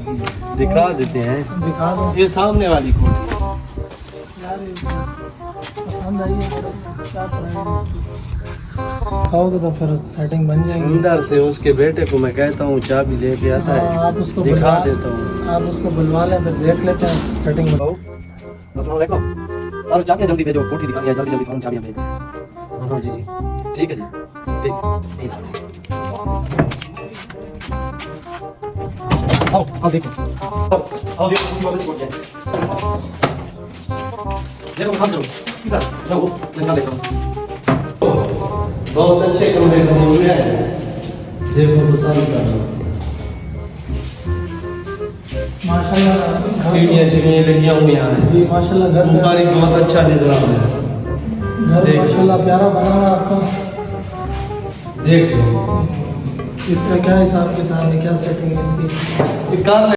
दिखा देते हैं, दिखा दो ये सामने वाली खोल। यार, ये पसंद आई है, क्या कराएंगे इसकी? खाओगे तो फिर सेटिंग बन जाएगी। अंदर से उसके बेटे को मैं कहता हूँ चाबी लेके आता हाँ, है, आप उसको दिखा बुलवा- देता हूँ। आप उसको बुलवा लें, फिर देख लेते हैं सेटिंग बन। अस्सलाम वालेकुम सर, चाबियाँ जल्दी भेजो, कोठी दिखानी है, जल्दी जल्दी फौरन चाबियाँ भेजो। हाँ जी जी, ठीक है जी, ठीक। आओ देखो, आओ देखो, उसकी वापस छोड़ जाए। देखो साथ करो, इधर जाओ, मैं लेता हूँ। बहुत अच्छे कमरे का मामला है, देखो पसंद करो। माशाल्लाह सीढ़ियाँ लगियाँ हुई हैं जी, माशाल्लाह घर ऊपर ही बहुत अच्छा निजाम है। घर माशाल्लाह प्यारा बना हुआ है आपका। देख लो इसका क्या हिसाब किताब है, क्या सेटिंग है इसकी? कर